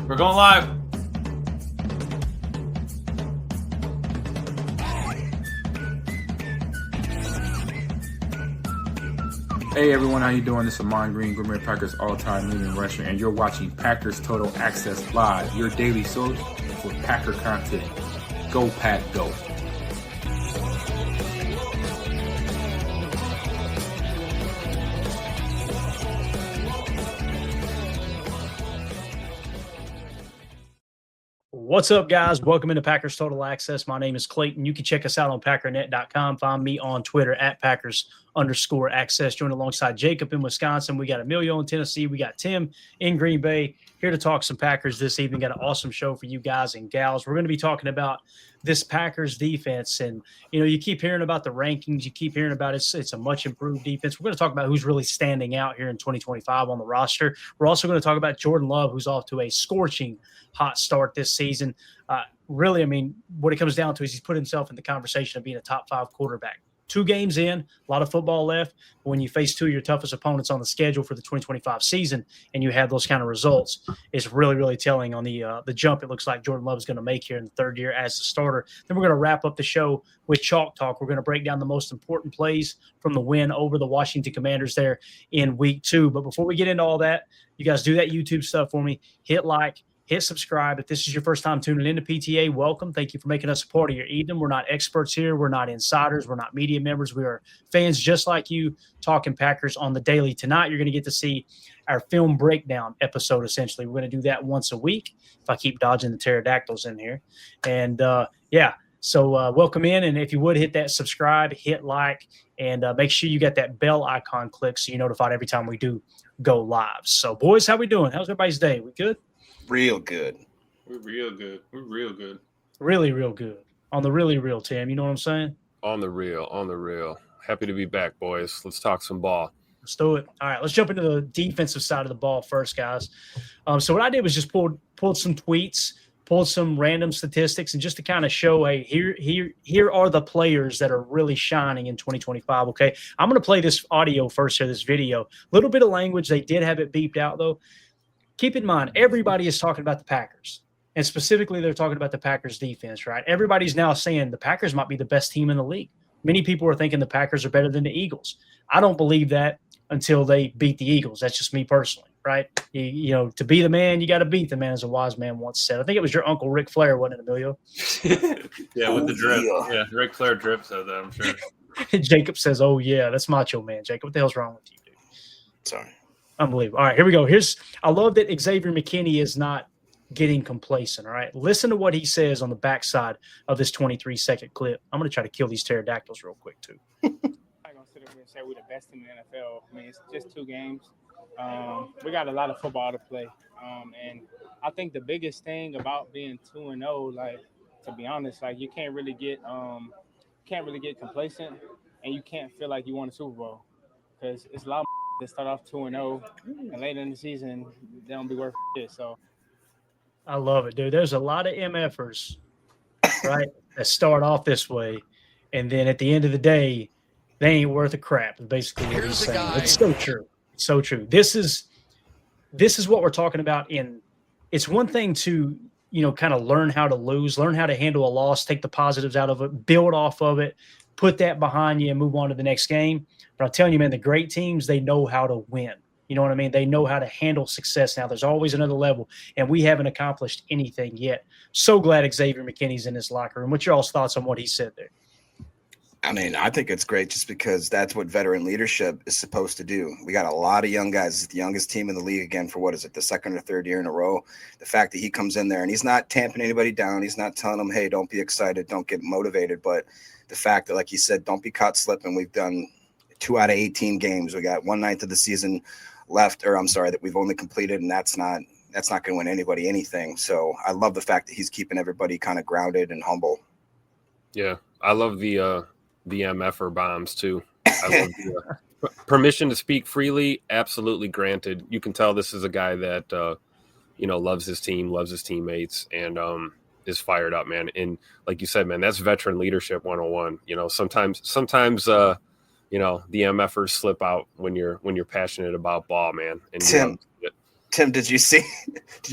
We're going live. Hey everyone, how you doing? This is Amon Green, Green Bay Packers all-time leading rusher, and you're watching Packers Total Access Live, your daily source for Packer content. Go Pack, go! What's up, guys? Welcome into Packers Total Access. My name is Clayton. You can check us out on packernet.com. Find me on Twitter at Packers_access. Joined alongside Jacob in Wisconsin. We got Emilio in Tennessee. We got Tim in Green Bay. Here to talk some Packers this evening. Got an awesome show for you guys and gals. We're going to be talking about this Packers defense. And, you know, you keep hearing about the rankings. You keep hearing about it's a much improved defense. We're going to talk about who's really standing out here in 2025 on the roster. We're also going to talk about Jordan Love, who's off to a scorching hot start this season. Really, I mean, what it comes down to is he's put himself in the conversation of being a top 5 quarterback. 2 games in, a lot of football left. But when you face 2 of your toughest opponents on the schedule for the 2025 season and you have those kind of results, it's really, really telling on the jump it looks like Jordan Love is going to make here in the 3rd year as the starter. Then we're going to wrap up the show with Chalk Talk. We're going to break down the most important plays from the win over the Washington Commanders there in week 2. But before we get into all that, you guys do that YouTube stuff for me. Hit like. Hit subscribe. If this is your first time tuning into PTA, welcome. Thank you for making us a part of your evening. We're not experts here. We're not insiders. We're not media members. We are fans just like you talking Packers on the daily. Tonight, you're going to get to see our film breakdown episode, essentially. We're going to do that once a week if I keep dodging the pterodactyls in here. And, so welcome in. And if you would, hit that subscribe, hit like, and make sure you got that bell icon clicked so you're notified every time we do go live. So, boys, how we doing? How's everybody's day? We good? Real good. We're real good. We're real good. Really, real good. On the really real, Tim. You know what I'm saying? On the real. Happy to be back, boys. Let's talk some ball. Let's do it. All right, let's jump into the defensive side of the ball first, guys. So what I did was just pulled some tweets, pulled some random statistics, and just to kind of show, here are the players that are really shining in 2025, okay? I'm going to play this audio first here, this video. A little bit of language. They did have it beeped out, though. Keep in mind, everybody is talking about the Packers, and specifically they're talking about the Packers defense, right? Everybody's now saying the Packers might be the best team in the league. Many people are thinking the Packers are better than the Eagles. I don't believe that until they beat the Eagles. That's just me personally, right? You know, to be the man, you got to beat the man, as a wise man once said. I think it was your uncle Ric Flair, wasn't it, Emilio? Yeah, with the drip. Yeah, Ric Flair drip said that, I'm sure. Jacob says, oh, yeah, that's Macho Man. Jacob, what the hell's wrong with you, dude? Sorry. Unbelievable. All right, here we go. I love that Xavier McKinney is not getting complacent, all right? Listen to what he says on the backside of this 23-second clip. I'm going to try to kill these pterodactyls real quick, too. I'm not going to sit up here and say we're the best team in the NFL. I mean, it's just 2 games. We got a lot of football to play. And I think the biggest thing about being 2-0, like, to be honest, like, you can't really get complacent, and you can't feel like you won a Super Bowl, because it's a lot of that start off 2-0, and later in the season, they don't be worth shit. So, I love it, dude. There's a lot of MFers, right, that start off this way, and then at the end of the day, they ain't worth a crap. Basically, what he's saying. It's so true. It's so true. This is what we're talking about. It's one thing to, you know, kind of learn how to lose, learn how to handle a loss, take the positives out of it, build off of it, put that behind you, and move on to the next game. But I'm telling you, man, the great teams, they know how to win. You know what I mean? They know how to handle success now. There's always another level, and we haven't accomplished anything yet. So glad Xavier McKinney's in his locker room. What's your all's thoughts on what he said there? I mean, I think it's great just because that's what veteran leadership is supposed to do. We got a lot of young guys. It's the youngest team in the league again for, what is it, the 2nd or 3rd year in a row. The fact that he comes in there and he's not tamping anybody down. He's not telling them, hey, don't be excited, don't get motivated. But the fact that, like you said, don't be caught slipping. We've done 2 out of 18 games. We got 1/9 of the season left, that we've only completed, and that's not going to win anybody anything. So I love the fact that he's keeping everybody kind of grounded and humble. Yeah, I love the MFer bombs too. I love the permission to speak freely. Absolutely granted. You can tell this is a guy that loves his team, loves his teammates, and is fired up, man. And like you said, man, that's veteran leadership 101. You know, sometimes the MFers slip out when you're passionate about ball, man. And Tim, Tim, did you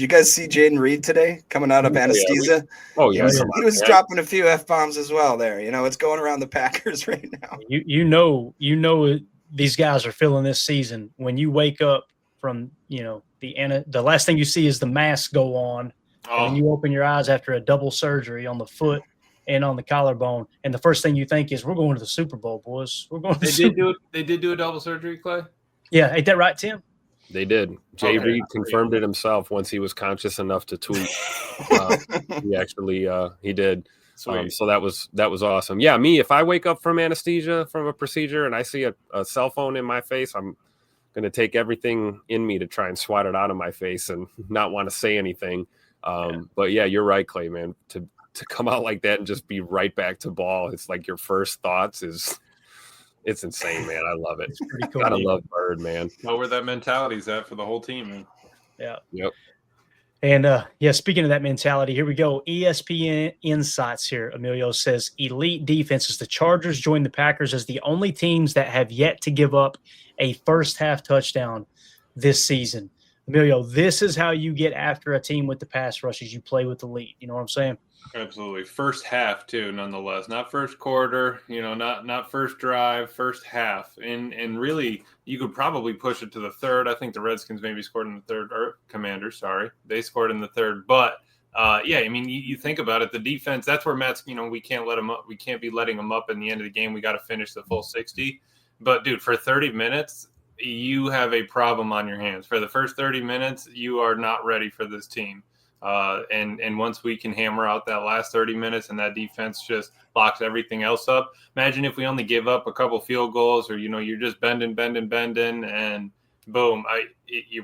guys see Jaden Reed today coming out of anesthesia? Yeah. He was dropping a few F-bombs as well there. It's going around the Packers right now. You know these guys are feeling this season when you wake up from, the last thing you see is the mask go on. And then you open your eyes after a double surgery on the foot and on the collarbone, and the first thing you think is, "We're going to the Super Bowl, boys. We're going to the Super Bowl." They did do a double surgery, Clay? Yeah, ain't that right, Tim? They did. Jay Reed confirmed it himself once he was conscious enough to tweet. He did. So that was awesome. Yeah, me, if I wake up from anesthesia from a procedure and I see a cell phone in my face, I'm going to take everything in me to try and swat it out of my face and not want to say anything. But yeah, you're right, Clay, man. To come out like that and just be right back to ball, it's like your first thoughts it's insane, man. I love it. It's pretty cool. Gotta love Bird, man. Know where that mentality's at for the whole team, man. Yeah. Yep. And speaking of that mentality, here we go. ESPN Insights here. Emilio says elite defenses. The Chargers joined the Packers as the only teams that have yet to give up a first half touchdown this season. Emilio, this is how you get after a team with the pass rushes. You play with the lead. You know what I'm saying? Absolutely. First half too, nonetheless. Not first quarter, not first drive, first half. And really, you could probably push it to the third. I think the Redskins maybe scored in the third, or Commanders, sorry. They scored in the third. But you think about it, the defense, that's where Matt's, we can't let them up. We can't be letting them up in the end of the game. We got to finish the full 60. But dude, for 30 minutes, you have a problem on your hands. For the first 30 minutes, you are not ready for this team. And once we can hammer out that last 30 minutes and that defense just locks everything else up, imagine if we only give up a couple field goals or, you're just bending and boom,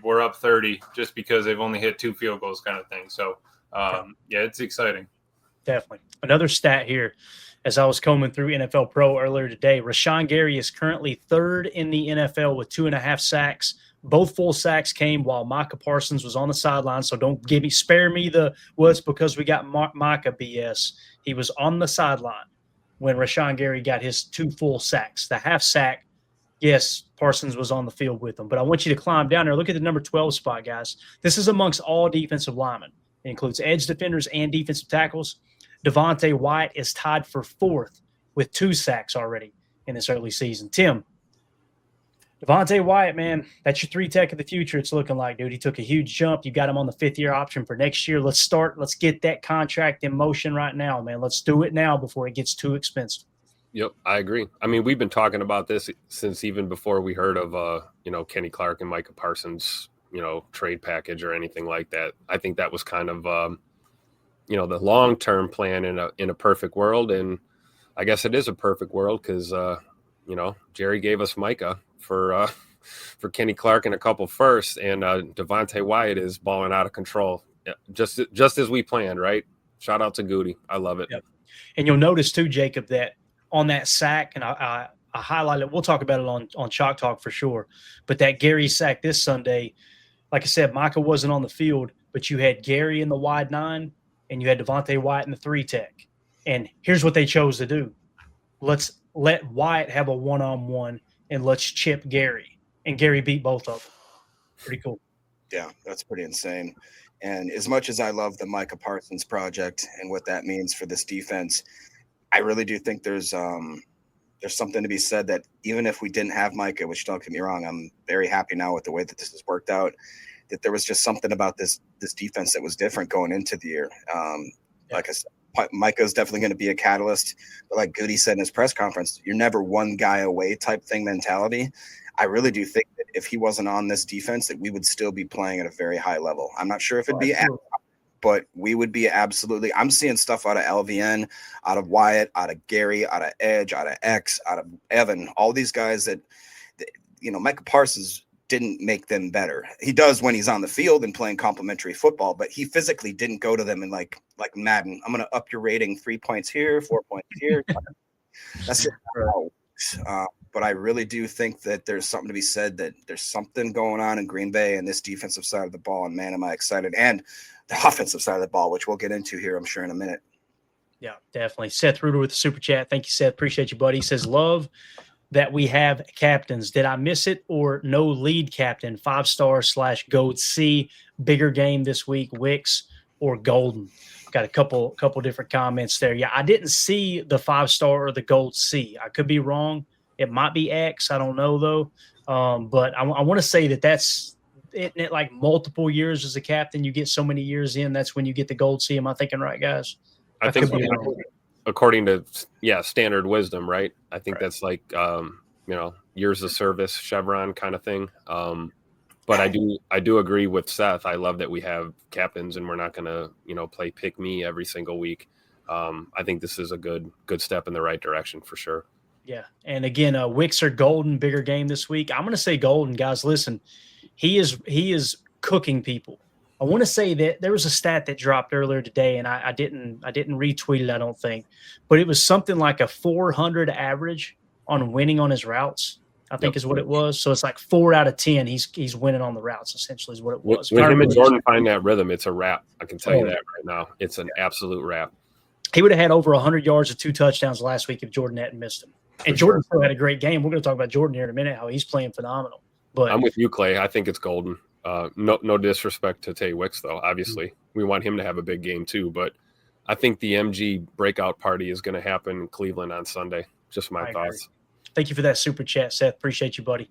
we're up 30 just because they've only hit 2 field goals kind of thing. So, it's exciting. Definitely. Another stat here, as I was combing through NFL Pro earlier today, Rashawn Gary is currently 3rd in the NFL with 2.5 sacks. Both full sacks came while Micah Parsons was on the sideline. So don't spare me it's because we got Micah BS. He was on the sideline when Rashawn Gary got his 2 full sacks. The half sack, yes, Parsons was on the field with him. But I want you to climb down there. Look at the number 12 spot, guys. This is amongst all defensive linemen. It includes edge defenders and defensive tackles. Devontae Wyatt is tied for 4th with 2 sacks already in this early season. Tim, Devontae Wyatt, man, that's your 3 tech of the future. It's looking like, dude. He took a huge jump. You got him on the 5th-year option for next year. Let's get that contract in motion right now, man. Let's do it now before it gets too expensive. Yep, I agree. I mean, we've been talking about this since even before we heard of, Kenny Clark and Micah Parsons, trade package or anything like that. I think that was kind of, the long-term plan in a perfect world. And I guess it is a perfect world because, Jerry gave us Micah for Kenny Clark and a couple firsts, and Devontae Wyatt is balling out of control, just as we planned, right? Shout out to Goody. I love it. Yep. And you'll notice too, Jacob, that on that sack, and I highlighted, we'll talk about it on Chalk Talk for sure, but that Gary sack this Sunday, like I said, Micah wasn't on the field, but you had Gary in the wide 9, and you had Devontae Wyatt in the 3 tech. And here's what they chose to do. Let's let Wyatt have a one-on-one, and let's chip Gary. And Gary beat both of them. Pretty cool. Yeah, that's pretty insane. And as much as I love the Micah Parsons project and what that means for this defense, I really do think there's something to be said that even if we didn't have Micah, which don't get me wrong, I'm very happy now with the way that this has worked out, that there was just something about this defense that was different going into the year. Like I said, Micah's definitely going to be a catalyst. But like Goody said in his press conference, you're never one guy away type thing mentality. I really do think that if he wasn't on this defense, that we would still be playing at a very high level. I'm not sure if it'd be but we would be absolutely – I'm seeing stuff out of LVN, out of Wyatt, out of Gary, out of Edge, out of X, out of Evan, all these guys that Micah Parsons didn't make them better. He does when he's on the field and playing complimentary football, but he physically didn't go to them and like Madden, I'm going to up your rating 3 points here, 4 points here. That's just how it works. But I really do think that there's something to be said, that there's something going on in Green Bay and this defensive side of the ball, and man, am I excited. And the offensive side of the ball, which we'll get into here, I'm sure, in a minute. Yeah, definitely. Seth Reuter with the super chat. Thank you, Seth. Appreciate you, buddy. He says, love that we have captains. Did I miss it or no lead captain? 5-star / Gold C. Bigger game this week, Wicks or Golden? Got a couple different comments there. Yeah, I didn't see the 5-star or the Gold C. I could be wrong. It might be X. I don't know though. But I want to say that's it. Like multiple years as a captain, you get so many years in. That's when you get the Gold C. Am I thinking right, guys? I think according to standard wisdom, right? I think that's like years of service, Chevron kind of thing. But I do agree with Seth. I love that we have captains and we're not going to play pick me every single week. I think this is a good step in the right direction for sure. Yeah, and again, Wicks or Golden, bigger game this week. I'm going to say Golden, guys. Listen, he is cooking people. I want to say that there was a stat that dropped earlier today, and I didn't retweet it, I don't think, but it was something like a 400 average on winning on his routes. I think is what it was. So it's like 4 out of 10. He's winning on the routes. Essentially, is what it was. When him and Jordan find that rhythm, it's a wrap. I can tell you that right now. It's an absolute wrap. He would have had over 100 yards and 2 touchdowns last week if Jordan hadn't missed him. And Jordan still had a great game. We're going to talk about Jordan here in a minute, how he's playing phenomenal. But I'm with you, Clay. I think it's Golden. No disrespect to Tay Wicks, though. Obviously, we want him to have a big game too. But I think the MG breakout party is going to happen in Cleveland on Sunday. Just my thoughts. Thank you for that super chat, Seth. Appreciate you, buddy.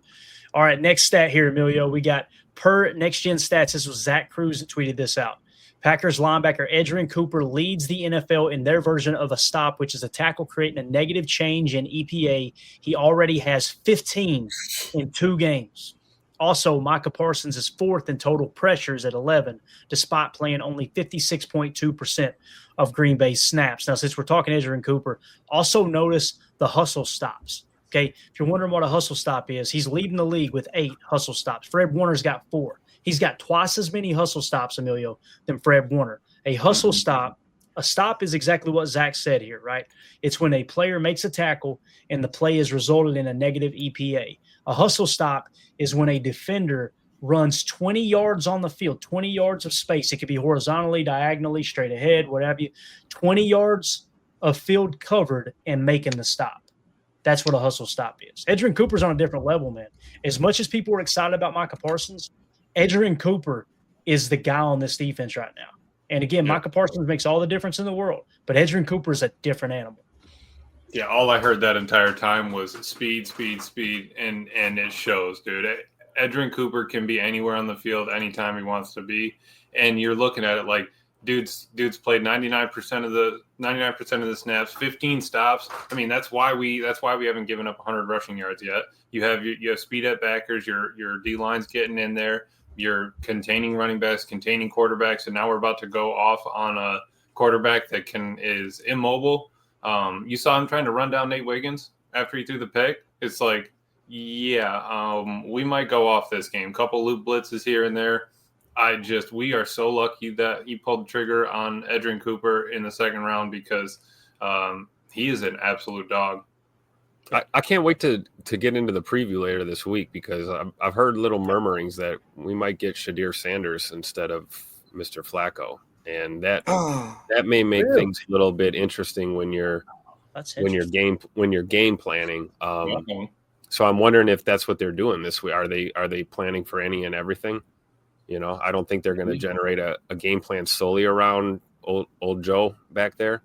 All right, next stat here, Emilio. We got per Next Gen Stats. This was Zach Cruz that tweeted this out. Packers linebacker Edgerrin Cooper leads the NFL in their version of a stop, which is a tackle creating a negative change in EPA. He already has 15 in 2 games. Also, Micah Parsons is 4th in total pressures at 11, despite playing only 56.2% of Green Bay's snaps. Now, since we're talking Edgerrin Cooper, also notice the hustle stops. Okay, if you're wondering what a hustle stop is, he's leading the league with 8 hustle stops. Fred Warner's got 4. He's got twice as many hustle stops, Emilio, than Fred Warner. A hustle stop, a stop is exactly what Zach said here, right? It's when a player makes a tackle and the play has resulted in a negative EPA. A hustle stop is when a defender runs 20 yards on the field, 20 yards of space. It could be horizontally, diagonally, straight ahead, whatever. 20 yards of field covered and making the stop. That's what a hustle stop is. Edgerrin Cooper's on a different level, man. As much as people are excited about Micah Parsons, Edgerrin Cooper is the guy on this defense right now. And again, Micah Parsons makes all the difference in the world, but Edgerrin Cooper is a different animal. Yeah, all I heard that entire time was speed, and it shows, dude. Edgerrin Cooper can be anywhere on the field anytime he wants to be, and you're looking at it like dude's played 99% of the snaps, 15 stops. I mean, that's why we haven't given up 100 rushing yards yet. You have speed at backers, your D line's getting in there, you're containing running backs, containing quarterbacks, and now we're about to go off on a quarterback that is immobile. You saw him trying to run down Nate Wiggins after he threw the pick. It's like, we might go off this game. Couple loop blitzes here and there. We are so lucky that he pulled the trigger on Edgerrin Cooper in the second round because he is an absolute dog. I can't wait to get into the preview later this week because I've heard little murmurings that we might get Shadir Sanders instead of Mr. Flacco. And that may make things a little bit interesting when you're game planning. So I'm wondering if that's what they're doing this week. Are they planning for any and everything? I don't think they're going to generate a game plan solely around old Joe back there.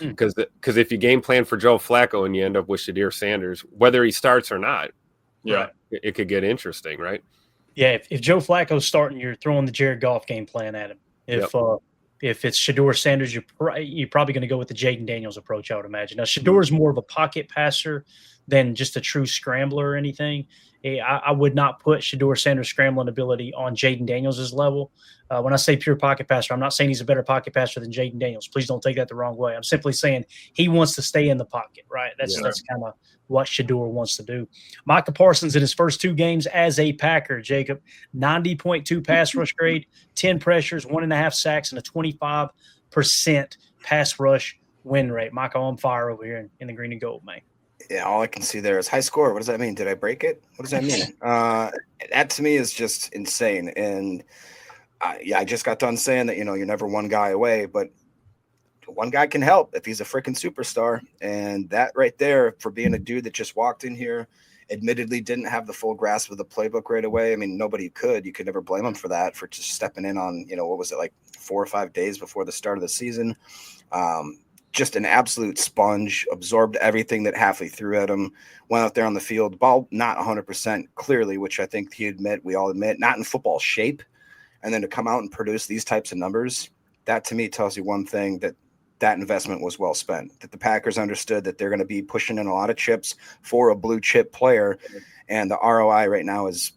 Because if you game plan for Joe Flacco and you end up with Shadir Sanders, whether he starts or not, it could get interesting, right? Yeah, if Joe Flacco's starting, you're throwing the Jared Goff game plan at him. If it's Shadir Sanders, you're probably going to go with the Jaden Daniels approach, I would imagine. Now, Shador is more of a pocket passer than just a true scrambler or anything. I would not put Shadir Sanders' scrambling ability on Jaden Daniels' level. When I say pure pocket passer, I'm not saying he's a better pocket passer than Jaden Daniels. Please don't take that the wrong way. I'm simply saying he wants to stay in the pocket, right? That's kind of what Shadir wants to do. Micah Parsons in his first 2 games as a Packer, Jacob, 90.2 pass rush grade, 10 pressures, 1.5 sacks, and a 25% pass rush win rate. Micah on fire over here in the green and gold, man. Yeah, all I can see there is high score. What does that mean? Did I break it? What does that mean? That to me is just insane. And I just got done saying that, you're never one guy away, but one guy can help if he's a freaking superstar. And that right there, for being a dude that just walked in here, admittedly didn't have the full grasp of the playbook right away. I mean, nobody could. You could never blame him for that, for just stepping in on, what was it, like 4 or 5 days before the start of the season. Just an absolute sponge, absorbed everything that Hafley threw at him, went out there on the field, ball not 100% clearly, which I think we all admit, not in football shape. And then to come out and produce these types of numbers, that to me tells you one thing, that investment was well spent, that the Packers understood that they're going to be pushing in a lot of chips for a blue chip player. And the ROI right now is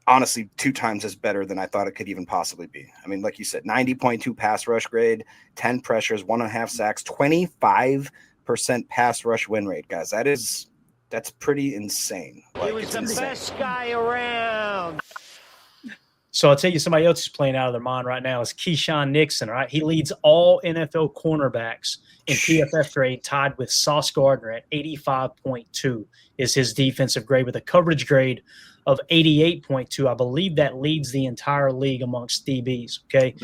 honestly 2 times as better than I thought it could even possibly be. I mean, like you said, 90.2 pass rush grade, 10 pressures, 1.5 sacks, 25% pass rush win rate, guys. That's pretty insane. He was the best guy around. So I'll tell you, somebody else is playing out of their mind right now is Keyshawn Nixon, right? He leads all NFL cornerbacks in PFF grade, tied with Sauce Gardner at 85.2 is his defensive grade, with a coverage grade of 88.2. I believe that leads the entire league amongst DBs, okay?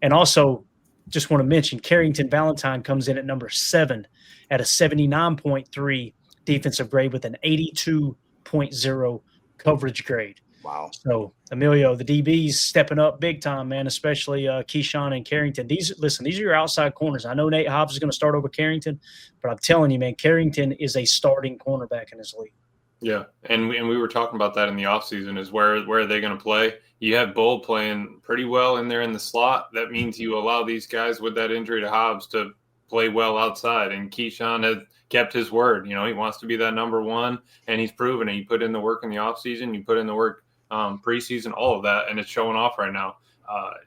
And also, just want to mention, Carrington Valentine comes in at number 7 at a 79.3 defensive grade with an 82.0 coverage grade. Wow. So, Emilio, the DBs stepping up big time, man, especially Keyshawn and Carrington. These are your outside corners. I know Nate Hobbs is going to start over Carrington, but I'm telling you, man, Carrington is a starting cornerback in this league. Yeah, and we were talking about that in the offseason, is where are they going to play? You have Bull playing pretty well in there in the slot. That means you allow these guys with that injury to Hobbs to play well outside, and Keyshawn has kept his word. He wants to be that number 1, and he's proven it. You put in the work in the offseason, you put in the work preseason, all of that, and it's showing off right now.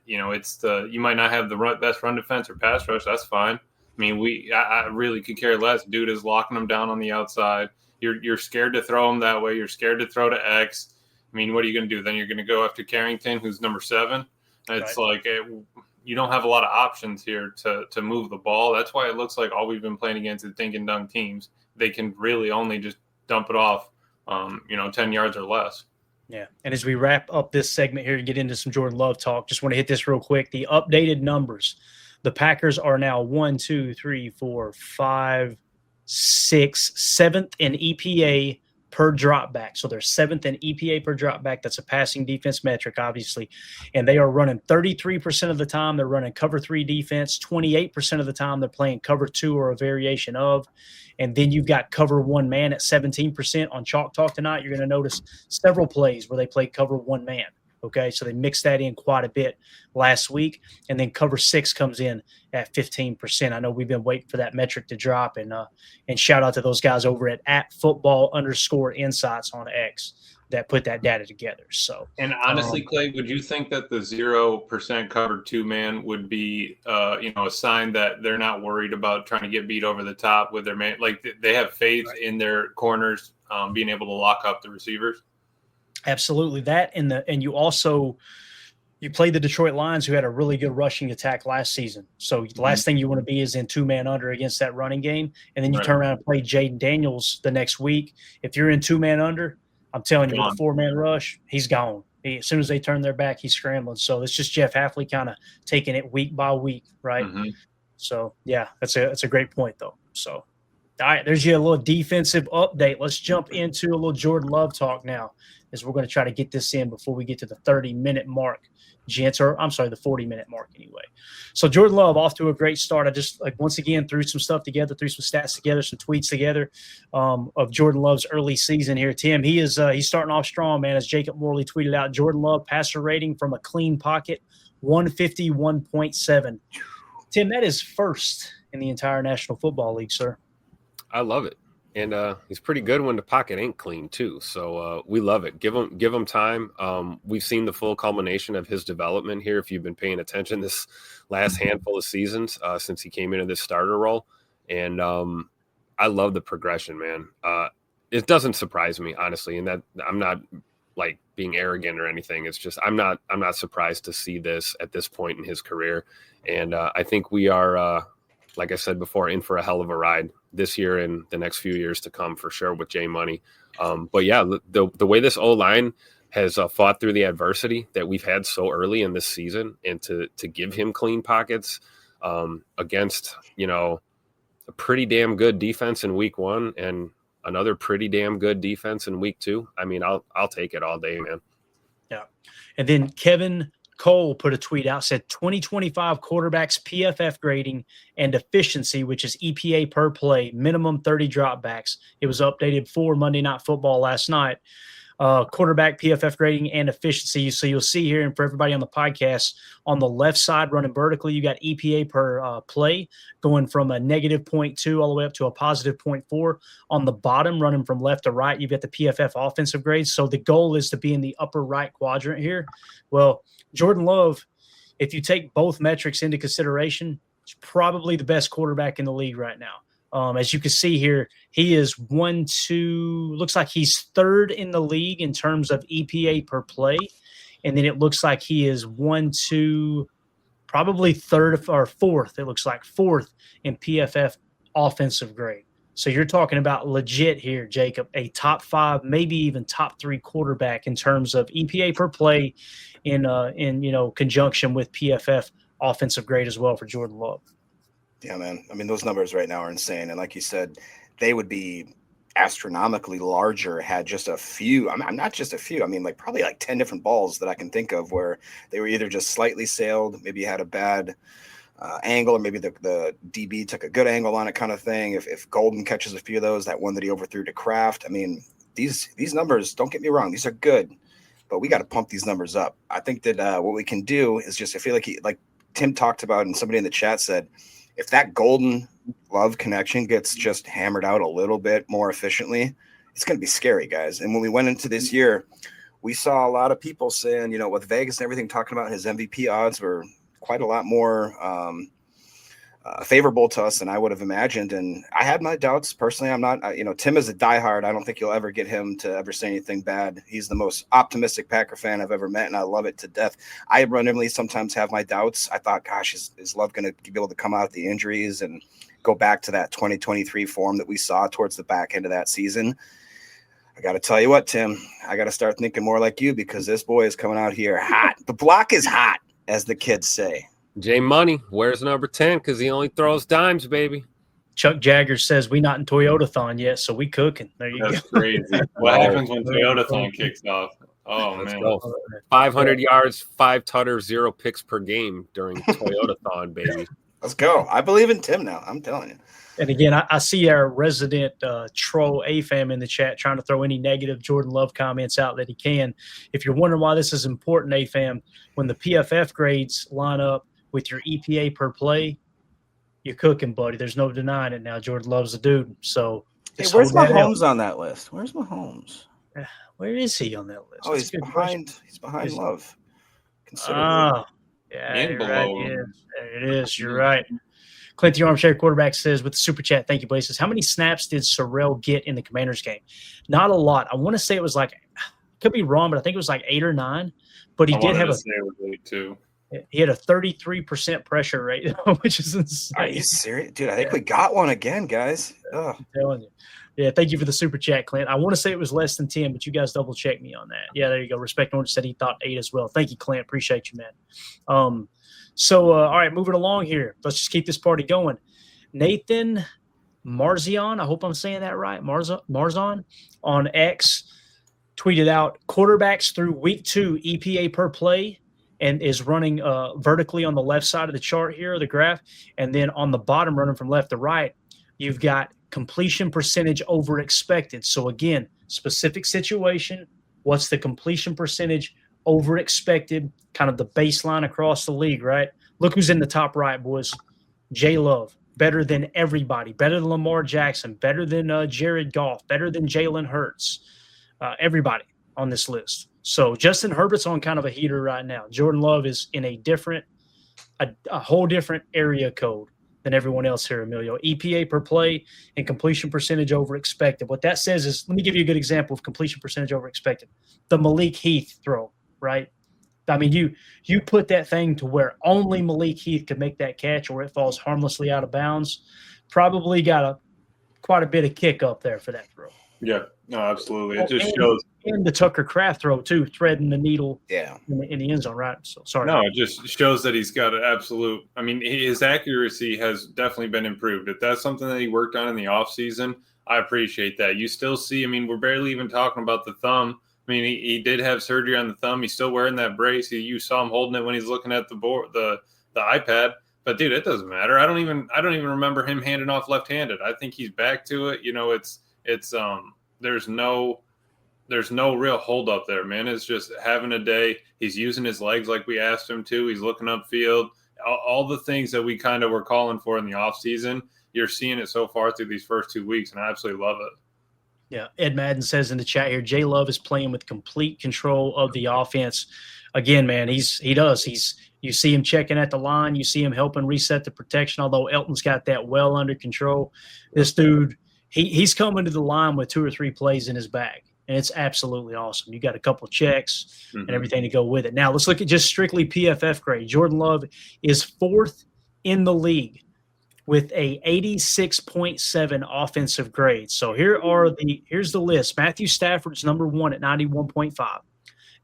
You might not have the best run defense or pass rush. That's fine. I mean, I really could care less. Dude is locking them down on the outside. You're scared to throw them that way. You're scared to throw to X. I mean, what are you going to do? Then you're going to go after Carrington, who's number 7. It's right. like you don't have a lot of options here to move the ball. That's why it looks like all we've been playing against is dink and dunk teams. They can really only just dump it off, 10 yards or less. Yeah. And as we wrap up this segment here and get into some Jordan Love talk, just want to hit this real quick. The updated numbers. The Packers are now 1, 2, 3, 4, 5, 6, 7th in EPA per drop back. So they're 7th in EPA per drop back. That's a passing defense metric, obviously. And they are running 33% of the time. They're running cover 3 defense. 28% of the time they're playing cover 2 or a variation of. And then you've got cover 1 man at 17%. On Chalk Talk tonight, you're going to notice several plays where they play cover 1 man. Okay, so they mixed that in quite a bit last week. And then cover 6 comes in at 15%. I know we've been waiting for that metric to drop. And shout out to those guys over at @football_insights on X that put that data together. So, and honestly, Clay, would you think that the 0% covered 2 man would be, a sign that they're not worried about trying to get beat over the top with their man? Like they have faith in their corners being able to lock up the receivers? Absolutely. That and you played the Detroit Lions, who had a really good rushing attack last season. So the last thing you want to be is in 2-man under against that running game. And then you turn around and play Jaden Daniels the next week. If you're in 2-man under, I'm telling you, with a 4-man rush, he's gone. As soon as they turn their back, he's scrambling. So it's just Jeff Hafley kind of taking it week by week, right? Mm-hmm. So, yeah, that's a great point, though. So, all right, there's your little defensive update. Let's jump into a little Jordan Love talk now, as we're going to try to get this in before we get to the 30-minute mark, gents, or I'm sorry, the 40-minute mark anyway. So Jordan Love off to a great start. I just once again threw some stuff together, threw some stats together, some tweets together of Jordan Love's early season here. Tim, he's starting off strong, man. As Jacob Morley tweeted out, Jordan Love passer rating from a clean pocket, 151.7. Tim, that is first in the entire National Football League, sir. I love it. And he's pretty good when the pocket ain't clean too. So we love it. Give him time. We've seen the full culmination of his development here. If you've been paying attention this last handful of seasons since he came into this starter role, and I love the progression, man. It doesn't surprise me, honestly, and that I'm not like being arrogant or anything. It's just I'm not surprised to see this at this point in his career, and I think we are. Like I said before, in for a hell of a ride this year and the next few years to come for sure with Jay Money. But yeah, the way this O-line has fought through the adversity that we've had so early in this season, and to give him clean pockets, against, a pretty damn good defense in week 1 and another pretty damn good defense in week 2. I mean, I'll take it all day, man. Yeah. And then Kevin Cole put a tweet out, said 2025 quarterbacks PFF grading and efficiency, which is EPA per play, minimum 30 dropbacks. It was updated for Monday Night Football last night. Quarterback PFF grading and efficiency. So you'll see here, and for everybody on the podcast, on the left side running vertically, you got EPA per play going from a negative 0.2 all the way up to a positive 0.4. On the bottom, running from left to right, you've got the PFF offensive grades. So the goal is to be in the upper right quadrant here. Well, Jordan Love, if you take both metrics into consideration, is probably the best quarterback in the league right now. As you can see here, he is looks like he's third in the league in terms of EPA per play. And then it looks like he is probably third or fourth. It looks like fourth in PFF offensive grade. So you're talking about legit here, Jacob, a top 5, maybe even top 3 quarterback in terms of EPA per play in conjunction with PFF offensive grade as well for Jordan Love. Yeah, man. I mean, those numbers right now are insane. And like you said, they would be astronomically larger had just a few. I'm not just a few. I mean, probably 10 different balls that I can think of where they were either just slightly sailed, maybe had a bad angle, or maybe the DB took a good angle on it kind of thing. If Golden catches a few of those, that one that he overthrew to Kraft. I mean, these numbers, don't get me wrong, these are good, but we got to pump these numbers up. I think that what we can do is just, I feel like Tim talked about and somebody in the chat said, if that Golden Love connection gets just hammered out a little bit more efficiently, it's going to be scary, guys. And when we went into this year, we saw a lot of people saying, with Vegas and everything, talking about his MVP odds were quite a lot more favorable to us than I would have imagined. And I had my doubts. Personally, I'm not, Tim is a diehard. I don't think you'll ever get him to ever say anything bad. He's the most optimistic Packer fan I've ever met, and I love it to death. I randomly sometimes have my doubts. I thought, gosh, is Love going to be able to come out of the injuries and go back to that 2023 form that we saw towards the back end of that season? I got to tell you what, Tim, I got to start thinking more like you, because this boy is coming out here hot. The block is hot, as the kids say. J Money, where's number 10? Because he only throws dimes, baby. Chuck Jagger says we not in Toyotathon yet, so we cooking. There you That's go. crazy. What happens when Toyotathon kicks off? Oh, Let's man. go. 500 yards, 5 tutters, 0 picks per game during Toyotathon, baby. Let's go. I believe in Tim now. I'm telling you. And again, I see our resident troll AFAM in the chat trying to throw any negative Jordan Love comments out that he can. If you're wondering why this is important, AFAM, when the PFF grades line up with your EPA per play, you're cooking, buddy. There's no denying it now. Jordan Love's a dude. So hey, where's Mahomes on that list? Where's Mahomes? Where is he on that list? Oh, he's behind. He's behind Love. Oh, yeah, you're right. Yeah, there it is. You're right. Clint, the Armchair Quarterback, says with the super chat, thank you, Blaze. How many snaps did Sorrell get in the Commanders game? Not a lot. I want to say it was could be wrong, but I think it was 8 or 9. But he did have say it was 8 too. He had a 33% pressure rate, which is insane. Are you serious? Dude, I think we got one again, guys. Ugh. I'm telling you. Yeah, thank you for the super chat, Clint. I want to say it was less than 10, but you guys double check me on that. Yeah, there you go. Respect Orange said he thought 8 as well. Thank you, Clint. Appreciate you, man. So, all right, moving along here. Let's just keep this party going. Nathan Marzion, I hope I'm saying that right, Marzon on X tweeted out quarterbacks through week 2 EPA per play, and is running vertically on the left side of the chart here, the graph. And then on the bottom, running from left to right, you've got completion percentage over expected. So again, specific situation, what's the completion percentage over expected, kind of the baseline across the league, right? Look who's in the top right, boys. J Love, better than everybody, better than Lamar Jackson, better than Jared Goff, better than Jalen Hurts, everybody on this list. So Justin Herbert's on kind of a heater right now. Jordan Love is in a whole different area code than everyone else here, Emilio. EPA per play and completion percentage over expected. What that says is, let me give you a good example of completion percentage over expected. The Malik Heath throw, right? I mean, you put that thing to where only Malik Heath could make that catch, or it falls harmlessly out of bounds. Probably got quite a bit of kick up there for that throw. Yeah, no, absolutely. It just shows And the Tucker Kraft throw too, threading the needle Yeah. in the end zone, right? So sorry. No, it just shows that he's got an absolute. I mean, his accuracy has definitely been improved. If that's something that he worked on in the offseason, I appreciate that. You still see. I mean, we're barely even talking about the thumb. I mean, he did have surgery on the thumb. He's still wearing that brace. You saw him holding it when he's looking at the board, the iPad. But dude, it doesn't matter. I don't even remember him handing off left-handed. I think he's back to it. You know, it's there's no real hold up there, man. It's just having a day. He's using his legs like we asked him to. He's looking upfield. All the things that we kind of were calling for in the offseason, you're seeing it so far through these first 2 weeks, and I absolutely love it. Yeah, Ed Madden says in the chat here, Jay Love is playing with complete control of the offense. Again, man, you see him checking at the line, you see him helping reset the protection. Although Elton's got that well under control, this dude, he's coming to the line with 2 or 3 plays in his bag, and it's absolutely awesome. You got a couple checks and everything to go with it. Now let's look at just strictly PFF grade. Jordan Love is 4th in the league with a 86.7 offensive grade. So here's the list. Matthew Stafford's number 1 at 91.5.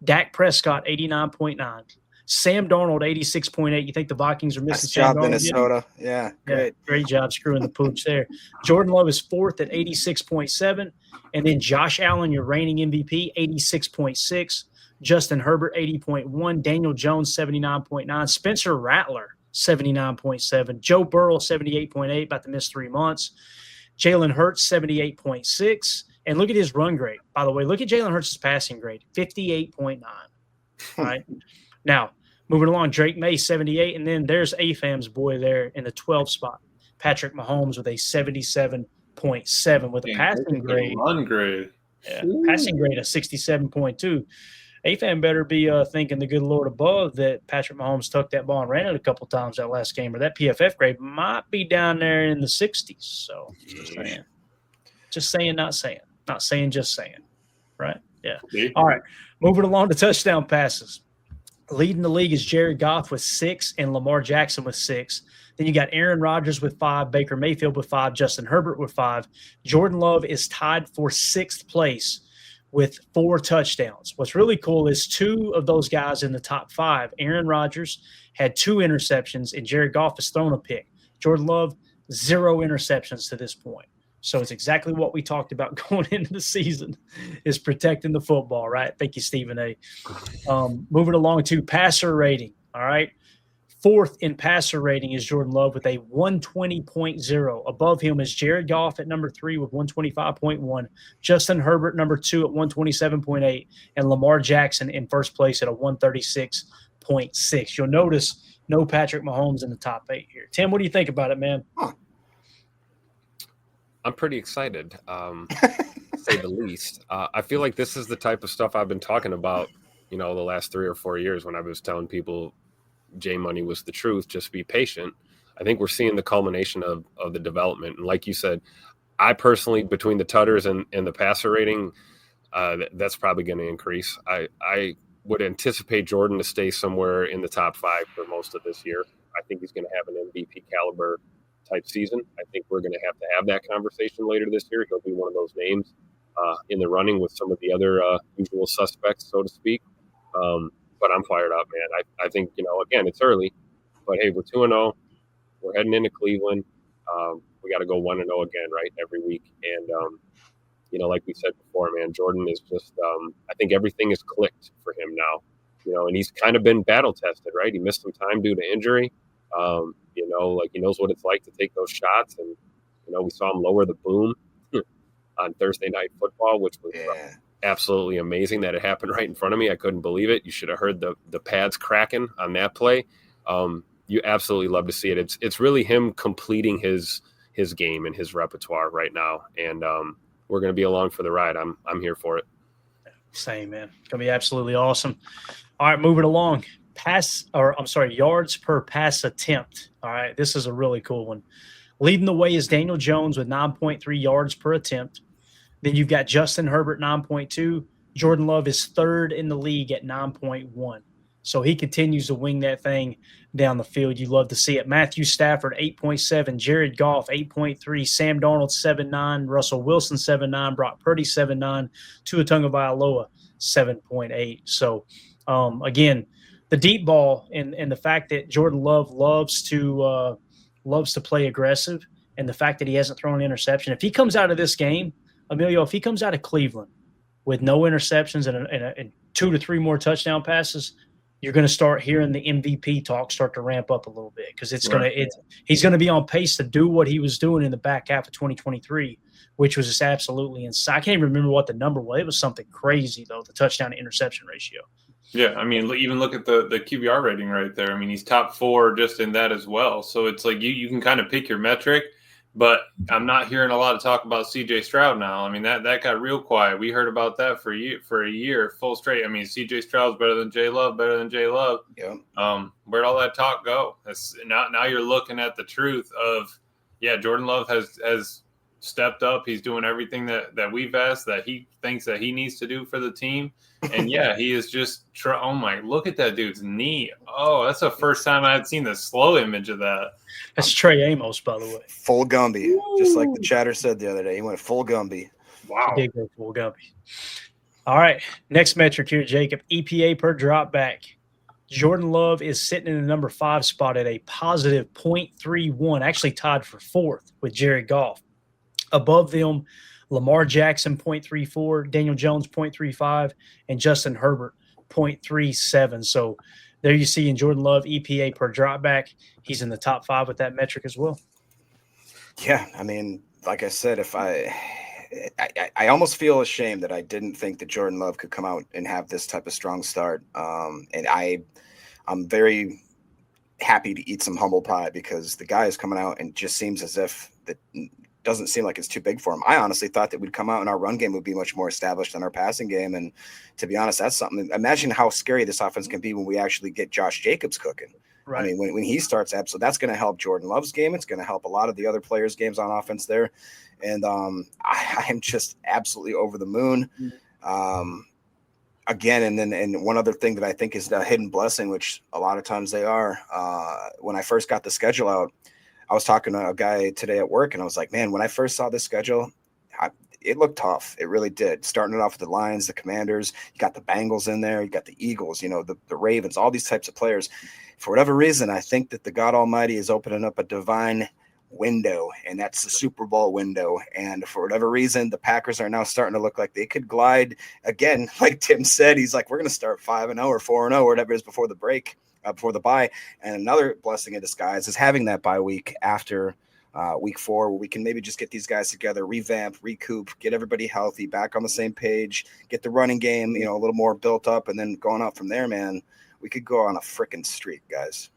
Dak Prescott, 89.9. Sam Darnold, 86.8. You think the Vikings are missing Nice Sam job, Darnold? Minnesota. Yeah, great. Great job screwing the pooch there. Jordan Love is 4th at 86.7. And then Josh Allen, your reigning MVP, 86.6. Justin Herbert, 80.1. Daniel Jones, 79.9. Spencer Rattler, 79.7. Joe Burrow, 78.8, about to miss 3 months. Jalen Hurts, 78.6. And look at his run grade. By the way, look at Jalen Hurts' passing grade, 58.9. All right. Now, moving along, Drake May, 78. And then there's AFAM's boy there in the 12th spot, Patrick Mahomes with a 77.7 with a passing grade. Run grade. Yeah, passing grade of 67.2. AFAM better be thinking the good Lord above that Patrick Mahomes tucked that ball and ran it a couple times that last game, or that PFF grade might be down there in the 60s. So just saying, not saying. Not saying, just saying. Right? Yeah. All right. Moving along to touchdown passes. Leading the league is Jared Goff with 6 and Lamar Jackson with 6. Then you got Aaron Rodgers with 5, Baker Mayfield with 5, Justin Herbert with 5. Jordan Love is tied for 6th place with 4 touchdowns. What's really cool is 2 of those guys in the top 5. Aaron Rodgers had 2 interceptions, and Jared Goff has thrown a pick. Jordan Love, 0 interceptions to this point. So it's exactly what we talked about going into the season, is protecting the football, right? Thank you, Stephen A. Moving along to passer rating, all right? 4th in passer rating is Jordan Love with a 120.0. Above him is Jared Goff at number 3 with 125.1. Justin Herbert, number 2 at 127.8. And Lamar Jackson in first place at a 136.6. You'll notice no Patrick Mahomes in the top 8 here. Tim, what do you think about it, man? I'm pretty excited, to say the least. I feel like this is the type of stuff I've been talking about, the last 3 or 4 years when I was telling people J Money was the truth. Just be patient. I think we're seeing the culmination of the development. And like you said, I personally, between the tutters and the passer rating, that's probably going to increase. I would anticipate Jordan to stay somewhere in the top 5 for most of this year. I think he's going to have an MVP caliber type season. I think we're going to have that conversation later this year. He'll be one of those names in the running with some of the other usual suspects, so to speak. But I'm fired up, man. I think, again, it's early, but hey, we're 2-0. We're heading into Cleveland. We got to go 1-0 again, right, every week. And, like we said before, man, Jordan is just, I think everything is clicked for him now, and he's kind of been battle tested, right? He missed some time due to injury. Like he knows what it's like to take those shots. And, we saw him lower the boom on Thursday Night Football, which was absolutely amazing that it happened right in front of me. I couldn't believe it. You should have heard the pads cracking on that play. You absolutely love to see it. It's really him completing his game and his repertoire right now. And we're going to be along for the ride. I'm here for it. Same, man. It's going to be absolutely awesome. All right, moving along. Yards per pass attempt. All right, this is a really cool one. Leading the way is Daniel Jones with 9.3 yards per attempt. Then you've got Justin Herbert, 9.2. Jordan Love is 3rd in the league at 9.1. So he continues to wing that thing down the field. You love to see it. Matthew Stafford, 8.7. Jared Goff, 8.3. Sam Darnold, 7.9. Russell Wilson, 7.9. Brock Purdy, 7.9. Tua Tagovailoa, 7.8. So, again, the deep ball and the fact that Jordan Love loves to play aggressive, and the fact that he hasn't thrown an interception. If he comes out of this game, Emilio, if he comes out of Cleveland with no interceptions and 2 to 3 more touchdown passes, you're going to start hearing the MVP talk start to ramp up a little bit, because he's going to be on pace to do what he was doing in the back half of 2023, which was just absolutely insane. I can't even remember what the number was. It was something crazy, though, the touchdown to interception ratio. Yeah, I mean, even look at the QBR rating right there. I mean, he's top 4 just in that as well. So it's like you can kind of pick your metric, but I'm not hearing a lot of talk about CJ Stroud now. I mean, that got real quiet. We heard about that for a year full straight. I mean, CJ Stroud's better than J Love. Yeah. Where'd all that talk go? Now you're looking at the truth of, yeah, Jordan Love has stepped up. He's doing everything that we've asked, that he thinks that he needs to do for the team. And yeah, he is just oh my, look at that dude's knee. Oh, that's the first time I've seen the slow image of that. That's Trey Amos, by the way. Full Gumby. Just like the chatter said the other day. He went full Gumby. Wow. He did go full Gumby. All right. Next metric here, Jacob. EPA per drop back. Jordan Love is sitting in the number 5 spot at a positive 0.31, actually tied for 4th with Jared Goff. Above them, Lamar Jackson, 0.34, Daniel Jones, 0.35, and Justin Herbert, 0.37. So there you see in Jordan Love, EPA per drop back. He's in the top 5 with that metric as well. Yeah, I mean, like I said, if I almost feel ashamed that I didn't think that Jordan Love could come out and have this type of strong start. And I'm very happy to eat some humble pie, because the guy is coming out and just seems as if that doesn't seem like it's too big for him. I honestly thought that we'd come out and our run game would be much more established than our passing game. And to be honest, that's something. Imagine how scary this offense can be when we actually get Josh Jacobs cooking. Right. I mean, when he starts, absolutely, that's going to help Jordan Love's game. It's going to help a lot of the other players' games on offense there. And I am just absolutely over the moon. Again, and one other thing that I think is the hidden blessing, which a lot of times they are, when I first got the schedule out, I was talking to a guy today at work, and I was like, man, when I first saw this schedule, it looked tough. It really did. Starting it off with the Lions, the Commanders, you got the Bengals in there, you got the Eagles, the Ravens, all these types of players. For whatever reason, I think that the God Almighty is opening up a divine window, and that's the Super Bowl window. And for whatever reason, the Packers are now starting to look like they could glide again. Like Tim said, he's like, we're going to start 5-0 or 4-0 or whatever it is before the break. Before the bye. And another blessing in disguise is having that bye week after week 4, where we can maybe just get these guys together, revamp, recoup, get everybody healthy, back on the same page, get the running game, a little more built up, and then going out from there, man, we could go on a freaking streak, guys.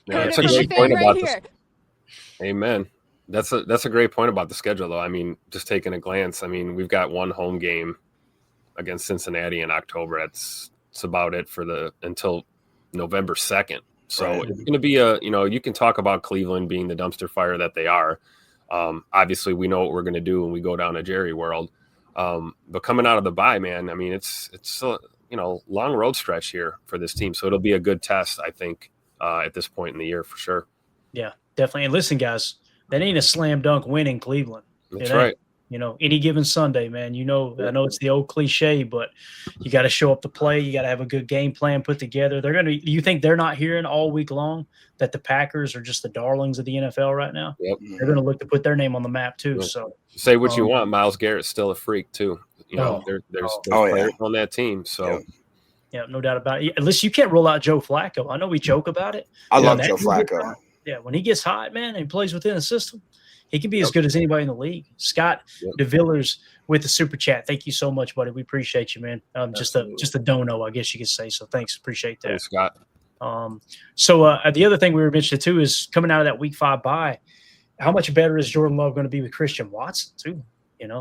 Yeah, that's a great point about this. Amen. That's a great point about the schedule, though. I mean, just taking a glance, I mean, we've got one home game against Cincinnati in October. That's about it until November 2nd. So right. It's going to be you can talk about Cleveland being the dumpster fire that they are. Obviously we know what we're going to do when we go down to Jerry World. But coming out of the bye, man, I mean, it's long road stretch here for this team. So it'll be a good test, I think, at this point in the year for sure. Yeah, definitely. And listen, guys, that ain't a slam dunk win in Cleveland. That's right. Any given Sunday, man, I know it's the old cliche, but you got to show up to play. You got to have a good game plan put together. You think they're not hearing all week long that the Packers are just the darlings of the NFL right now? Yep. They're going to look to put their name on the map too. Yep. So say what you want. Myles Garrett's still a freak too. There's players on that team. So yeah, no doubt about it. At least you can't rule out Joe Flacco. I know we joke about it. I love Joe Flacco. Yeah, when he gets hot, man, and he plays within the system, he can be as good as anybody in the league. Scott DeVillers with the super chat. Thank you so much, buddy. We appreciate you, man. Just a dono, I guess you could say. So thanks. Appreciate that. Thanks, Scott. So the other thing we were mentioning too is coming out of that week 5 bye, how much better is Jordan Love going to be with Christian Watson too?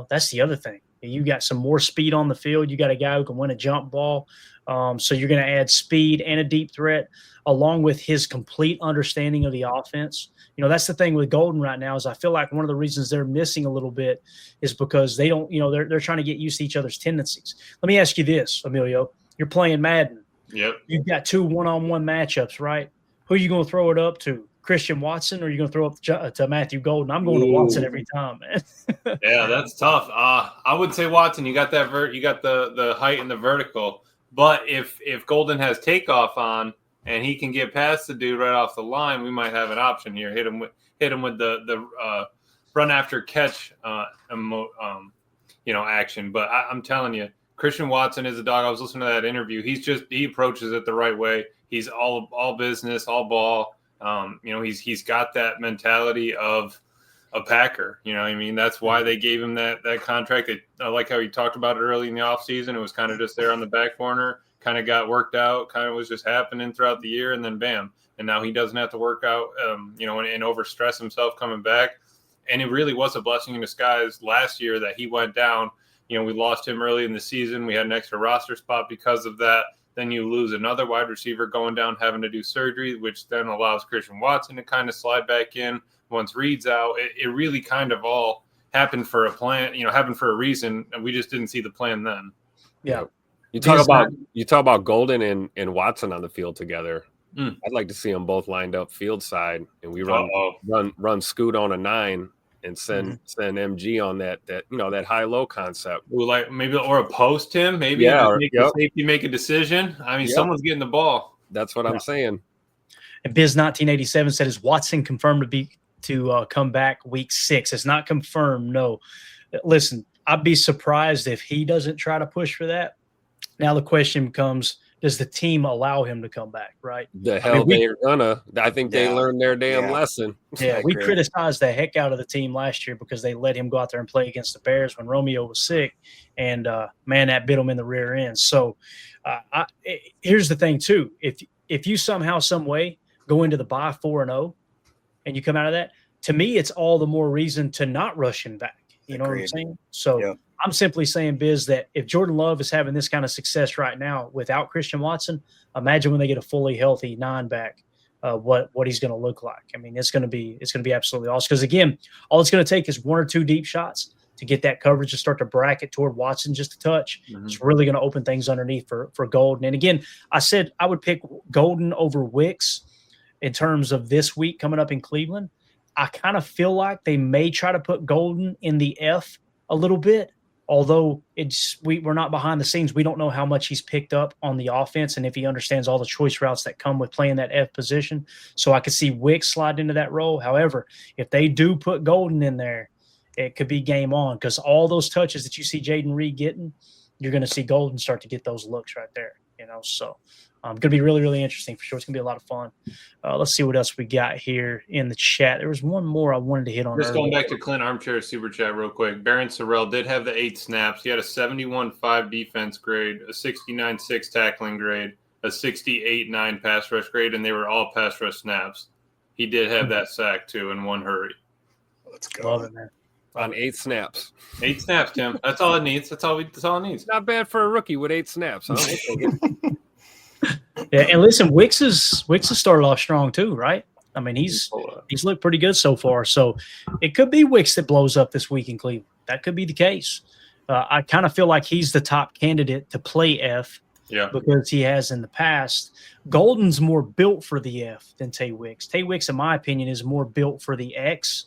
That's the other thing. You got some more speed on the field. You got a guy who can win a jump ball. So you're going to add speed and a deep threat along with his complete understanding of the offense. That's the thing with Golden right now is I feel like one of the reasons they're missing a little bit is because they don't, they're trying to get used to each other's tendencies. Let me ask you this, Emilio. You're playing Madden. Yep. You've got 2 one-on-one matchups, right? Who are you going to throw it up to? Christian Watson, or are you going to throw up to Matthew Golden? I'm going to Watson every time, man. Yeah, that's tough. I would say Watson. You got that you got the height and the vertical. But if Golden has takeoff on and he can get past the dude right off the line, we might have an option here. Hit him with the run after catch action. But I'm telling you, Christian Watson is a dog. I was listening to that interview. He approaches it the right way. He's all business, all ball. He's got that mentality of a Packer. You know what I mean? That's why they gave him that contract. I like how he talked about it early in the offseason. It was kind of just there on the back corner, kind of got worked out, kind of was just happening throughout the year, and then bam. And now he doesn't have to work out, and overstress himself coming back. And it really was a blessing in disguise last year that he went down. We lost him early in the season. We had an extra roster spot because of that. Then you lose another wide receiver going down, having to do surgery, which then allows Christian Watson to kind of slide back in once Reed's out. It really kind of all happened for a plan, happened for a reason, and we just didn't see the plan then. Yeah. You talk about Golden and Watson on the field together. I'd like to see them both lined up field side, and we run Scoot on a 9 and send MG on that high-low concept. Like maybe or a post him, maybe the safety make a decision. I mean, someone's getting the ball. That's what I'm saying. And Biz 1987 said, "Is Watson confirmed to come back week 6?" It's not confirmed. No. Listen, I'd be surprised if he doesn't try to push for that. Now the question becomes, does the team allow him to come back, right? They're gonna. I think they learned their damn lesson. Yeah, we criticized the heck out of the team last year because they let him go out there and play against the Bears when Romeo was sick, and man, that bit him in the rear end. So here's the thing too: if you somehow, some way go into the bye 4-0, and you come out of that, to me, it's all the more reason to not rush him back. You know what I'm saying? So I'm simply saying, Biz, that if Jordan Love is having this kind of success right now without Christian Watson, imagine when they get a fully healthy 9 back, what he's going to look like. I mean, it's going to be absolutely awesome. Because again, all it's going to take is 1 or 2 deep shots to get that coverage to start to bracket toward Watson just a touch. Mm-hmm. It's really going to open things underneath for Golden. And again, I said I would pick Golden over Wicks in terms of this week coming up in Cleveland. I kind of feel like they may try to put Golden in the F a little bit, although we're not behind the scenes. We don't know how much he's picked up on the offense and if he understands all the choice routes that come with playing that F position. So I could see Wicks slide into that role. However, if they do put Golden in there, it could be game on, because all those touches that you see Jaden Reed getting, you're going to see Golden start to get those looks right there. So going to be really, really interesting for sure. It's going to be a lot of fun. Let's see what else we got here in the chat. There was one more I wanted to hit on. Just going back to Clint Armchair Super Chat real quick. Baron Sorrell did have the 8 snaps. He had a 71.5 defense grade, a 69.6 tackling grade, a 68.9 pass rush grade, and they were all pass rush snaps. He did have that sack too in one hurry. Let's go. Love it, man. On 8 snaps. 8 snaps, Tim. That's all it needs. That's all it needs. Not bad for a rookie with 8 snaps. Huh? Yeah, and listen, Wicks has started off strong too, right? I mean, he's looked pretty good so far. So it could be Wicks that blows up this week in Cleveland. That could be the case. I kind of feel like he's the top candidate to play F, because he has in the past. Golden's more built for the F than Tay Wicks. Tay Wicks, in my opinion, is more built for the X,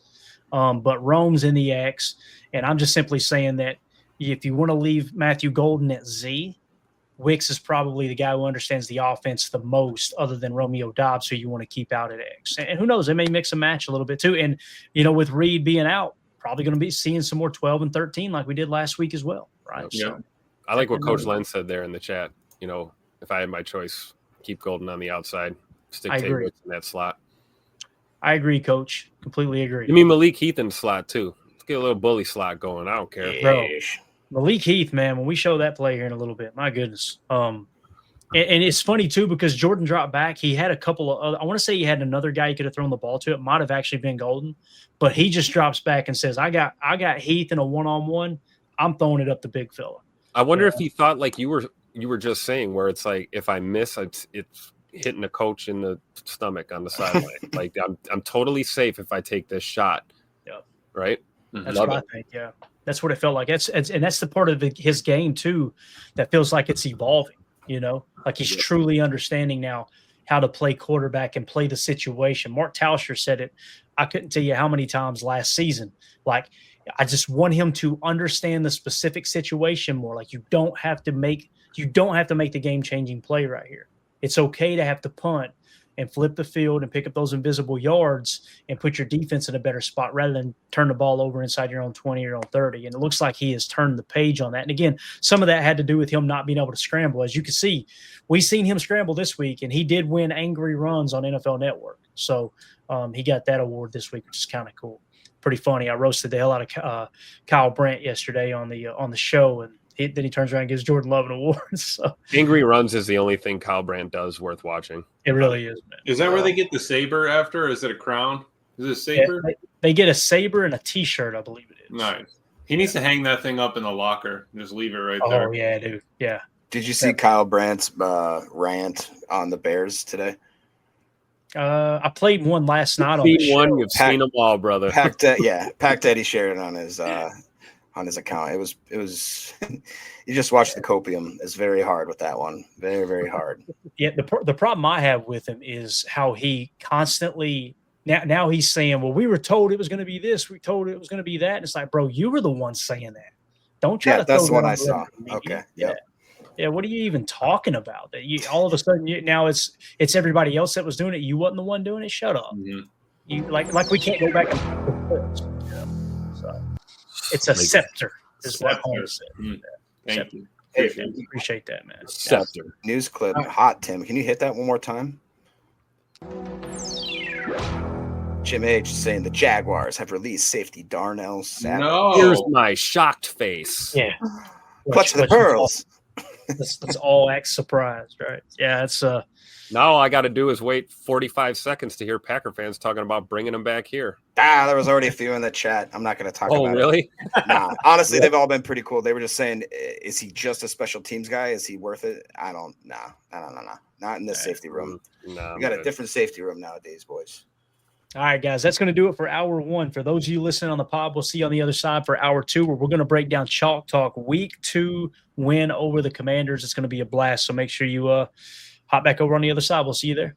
but Rome's in the X. And I'm just simply saying that if you want to leave Matthew Golden at Z, Wicks is probably the guy who understands the offense the most, other than Romeo Doubs, who you want to keep out at X. And who knows, they may mix and match a little bit too. And, with Reed being out, probably going to be seeing some more 12 and 13 like we did last week as well, right? Yeah. So, I like what Coach Len said there in the chat. If I had my choice, keep Golden on the outside, stick Tay Wicks in that slot. I agree, Coach. Completely agree. You mean Malik Heath in the slot too? Let's get a little bully slot going. I don't care. Bro. Malik Heath, man, when we show that play here in a little bit, my goodness. And it's funny, too, because Jordan dropped back. He had a couple of I want to say he had another guy he could have thrown the ball to. It might have actually been Golden. But he just drops back and says, I got Heath in a one-on-one. I'm throwing it up the big fella. I wonder if he thought like you were just saying, where it's like, if I miss, it's hitting a coach in the stomach on the sideline. Like, I'm totally safe if I take this shot. Yeah. Right? That's what I think, yeah. That's what it felt like. And that's the part of his game, too, that feels like it's evolving, Like he's truly understanding now how to play quarterback and play the situation. Mark Tauscher said it. I couldn't tell you how many times last season. Like, I just want him to understand the specific situation more. Like, you don't have to make the game-changing play right here. It's okay to have to punt and flip the field and pick up those invisible yards and put your defense in a better spot rather than turn the ball over inside your own 20 or your own 30. And it looks like he has turned the page on that. And again, some of that had to do with him not being able to scramble. As you can see, we've seen him scramble this week, and he did win angry runs on NFL Network. So he got that award this week, which is kind of cool. Pretty funny. I roasted the hell out of Kyle Brandt yesterday on the show, and then he turns around and gives Jordan Love an award. So Angry runs is the only thing Kyle Brandt does worth watching. it really is, man. Is that where they get the saber after? Or is it a crown? Is it a saber? Yeah, they get a saber and a T-shirt, I believe it is. Nice. He needs to hang that thing up in the locker. Just leave it right Oh, there. yeah, dude. Yeah. Did you see Kyle Brandt's rant on the Bears today? I played one last night on the Seen one, show. you've seen them all, brother. Pac Daddy shared it on his account. It was you just watch the copium. It's very hard with that one. Very, very hard. Yeah, the problem I have with him is how he constantly now he's saying, well, we were told it was going to be this, we told it was going to be that. And it's like, bro, you were the one saying that. Don't try to that's throw the one that I on saw. the media. Okay. Yeah. Yep. Yeah, what are you even talking about? That you all of a sudden now it's everybody else that was doing it. You wasn't the one doing it. Shut up. Mhm. You like we can't go back and so it's a scepter, is what Holmes said. Mm. Thank you. Hey, Appreciate that, man. Scepter. news clip. Hot Tim. Can you hit that one more time? Jim H saying the Jaguars have released safety Darnell Savage. Here's No. my shocked face. Yeah. Clutch the pearls. Let's all act surprised, right? Yeah, it's Now all I got to do is wait 45 seconds to hear Packer fans talking about bringing him back here. There was already a few in the chat. I'm not going to talk Oh, about it. really? Nah, honestly, they've all been pretty cool. They were just saying, is he just a special teams guy? Is he worth it? I don't. Nah. Not in this safety room. No, We got a different safety room nowadays, boys. all right, guys. That's going to do it for hour one. For those of you listening on the pod, we'll see you on the other side for hour two, where we're going to break down Chalk Talk week 2 win over the Commanders. It's going to be a blast. So make sure you hop back over on the other side. We'll see you there.